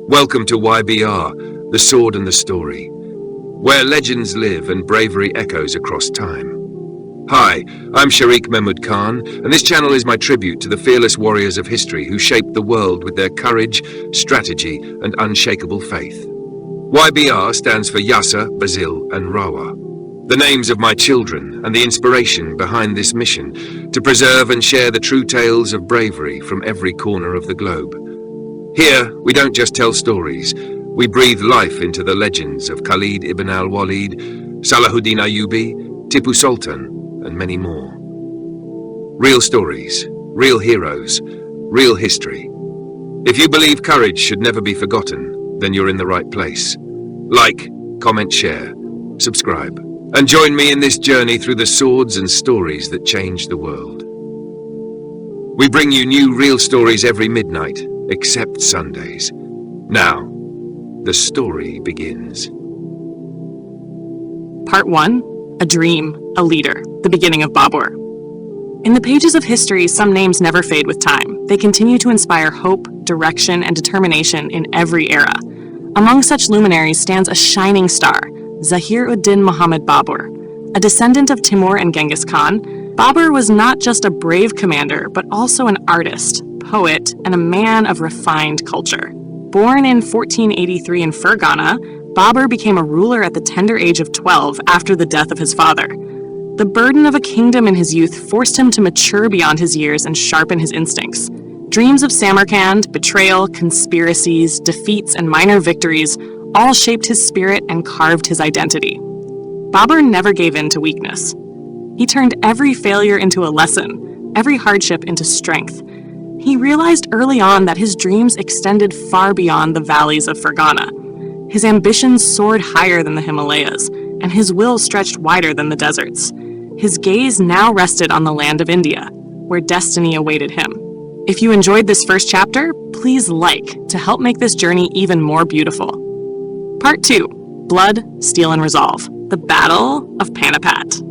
Welcome to YBR, The Sword and the Story, where legends live and bravery echoes across time. Hi, I'm Sharik Mahmud Khan, and this channel is my tribute to the fearless warriors of history who shaped the world with their courage, strategy, and unshakable faith. YBR stands for Yasser, Basil, and Rawa, the names of my children and the inspiration behind this mission to preserve and share the true tales of bravery from every corner of the globe. Here, we don't just tell stories, we breathe life into the legends of Khalid ibn al-Walid, Salahuddin Ayyubi, Tipu Sultan, and many more. Real stories, real heroes, real history. If you believe courage should never be forgotten, then you're in the right place. Like, comment, share, subscribe, and join me in this journey through the swords and stories that changed the world. We bring you new real stories every midnight, except Sundays. Now, the story begins. Part 1. A Dream, a Leader, the beginning of Babur. In the pages of history, some names never fade with time. They continue to inspire hope, direction, and determination in every era. Among such luminaries stands a shining star, Zahir-ud-din Muhammad Babur. A descendant of Timur and Genghis Khan, Babur was not just a brave commander, but also an artist, poet, and a man of refined culture. Born in 1483 in Ferghana, Babur became a ruler at the tender age of 12 after the death of his father. The burden of a kingdom in his youth forced him to mature beyond his years and sharpen his instincts. Dreams of Samarkand, betrayal, conspiracies, defeats, and minor victories all shaped his spirit and carved his identity. Babur never gave in to weakness. He turned every failure into a lesson, every hardship into strength. He realized early on that his dreams extended far beyond the valleys of Ferghana. His ambitions soared higher than the Himalayas, and his will stretched wider than the deserts. His gaze now rested on the land of India, where destiny awaited him. If you enjoyed this first chapter, please like to help make this journey even more beautiful. Part 2. Blood, Steel, and Resolve. The Battle of Panipat.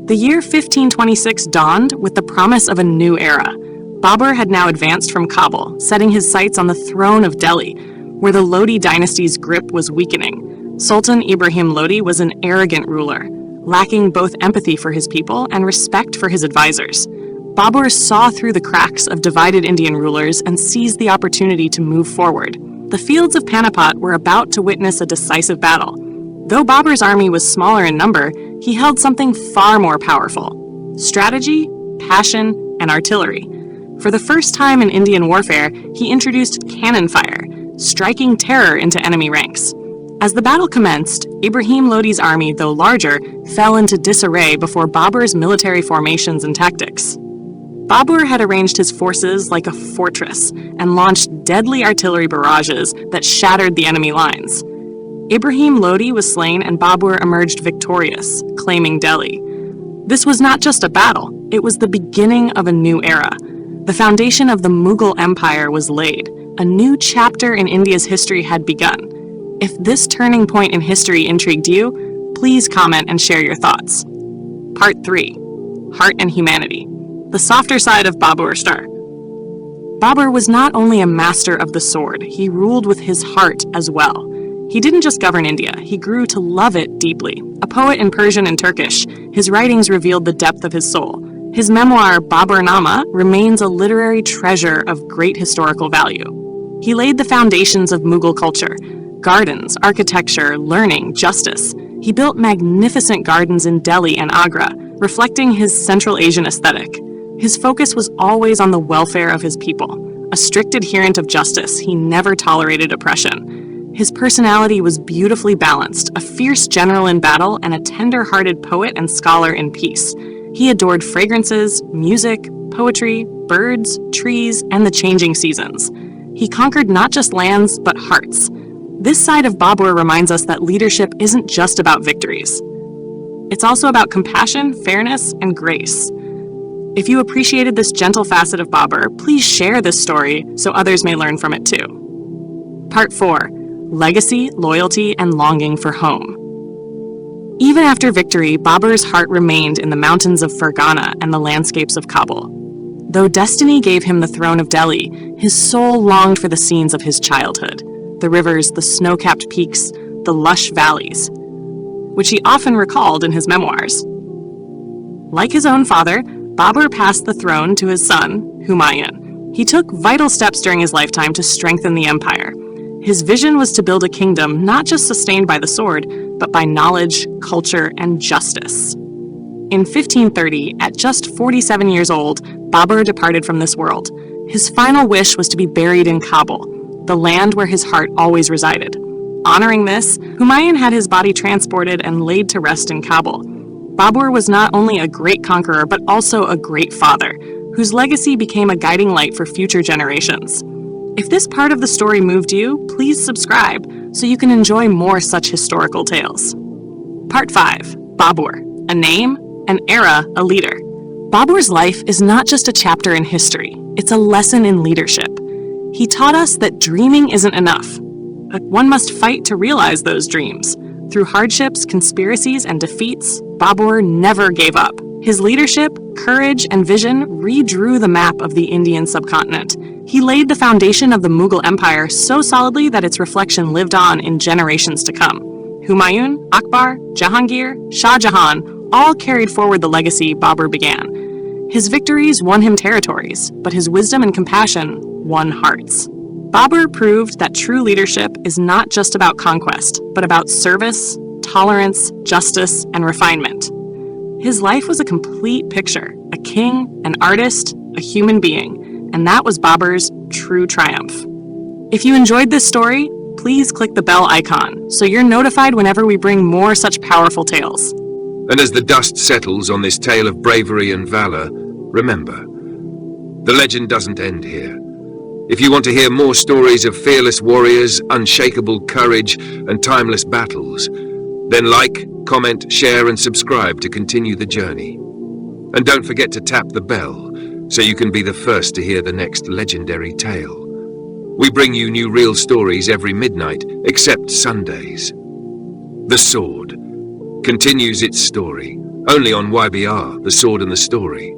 The year 1526 dawned with the promise of a new era. Babur had now advanced from Kabul, setting his sights on the throne of Delhi, where the Lodi dynasty's grip was weakening. Sultan Ibrahim Lodi was an arrogant ruler, lacking both empathy for his people and respect for his advisors. Babur saw through the cracks of divided Indian rulers and seized the opportunity to move forward. The fields of Panipat were about to witness a decisive battle. Though Babur's army was smaller in number, he held something far more powerful: strategy, passion, and artillery. For the first time in Indian warfare, he introduced cannon fire, striking terror into enemy ranks. As the battle commenced, Ibrahim Lodi's army, though larger, fell into disarray before Babur's military formations and tactics. Babur had arranged his forces like a fortress and launched deadly artillery barrages that shattered the enemy lines. Ibrahim Lodi was slain and Babur emerged victorious, claiming Delhi. This was not just a battle, it was the beginning of a new era. The foundation of the Mughal Empire was laid. A new chapter in India's history had begun. If this turning point in history intrigued you, please comment and share your thoughts. Part 3. Heart and Humanity. The softer side of Babur Star. Babur was not only a master of the sword, he ruled with his heart as well. He didn't just govern India, he grew to love it deeply. A poet in Persian and Turkish, his writings revealed the depth of his soul. His memoir, Baburnama, remains a literary treasure of great historical value. He laid the foundations of Mughal culture: gardens, architecture, learning, justice. He built magnificent gardens in Delhi and Agra, reflecting his Central Asian aesthetic. His focus was always on the welfare of his people. A strict adherent of justice, he never tolerated oppression. His personality was beautifully balanced, a fierce general in battle and a tender-hearted poet and scholar in peace. He adored fragrances, music, poetry, birds, trees, and the changing seasons. He conquered not just lands, but hearts. This side of Babur reminds us that leadership isn't just about victories. It's also about compassion, fairness, and grace. If you appreciated this gentle facet of Babur, please share this story so others may learn from it too. Part 4. Legacy, Loyalty, and Longing for Home. Even after victory, Babur's heart remained in the mountains of Ferghana and the landscapes of Kabul. Though destiny gave him the throne of Delhi, his soul longed for the scenes of his childhood, the rivers, the snow-capped peaks, the lush valleys, which he often recalled in his memoirs. Like his own father, Babur passed the throne to his son, Humayun. He took vital steps during his lifetime to strengthen the empire. His vision was to build a kingdom not just sustained by the sword, but by knowledge, culture, and justice. In 1530, at just 47 years old, Babur departed from this world. His final wish was to be buried in Kabul, the land where his heart always resided. Honoring this, Humayun had his body transported and laid to rest in Kabul. Babur was not only a great conqueror, but also a great father, whose legacy became a guiding light for future generations. If this part of the story moved you, please subscribe so you can enjoy more such historical tales. Part 5. Babur. A name, an era, a leader. Babur's life is not just a chapter in history, it's a lesson in leadership. He taught us that dreaming isn't enough. One must fight to realize those dreams. Through hardships, conspiracies, and defeats, Babur never gave up. His leadership, courage, and vision redrew the map of the Indian subcontinent. He laid the foundation of the Mughal Empire so solidly that its reflection lived on in generations to come. Humayun, Akbar, Jahangir, Shah Jahan all carried forward the legacy Babur began. His victories won him territories, but his wisdom and compassion won hearts. Babur proved that true leadership is not just about conquest, but about service, tolerance, justice, and refinement. His life was a complete picture, a king, an artist, a human being, and that was Babur's true triumph. If you enjoyed this story, please click the bell icon so you're notified whenever we bring more such powerful tales. And as the dust settles on this tale of bravery and valor, remember, the legend doesn't end here. If you want to hear more stories of fearless warriors, unshakable courage, and timeless battles, then like, comment, share, and subscribe to continue the journey. And don't forget to tap the bell so you can be the first to hear the next legendary tale. We bring you new real stories every midnight, except Sundays. The Sword continues its story, only on YBR, The Sword and the Story.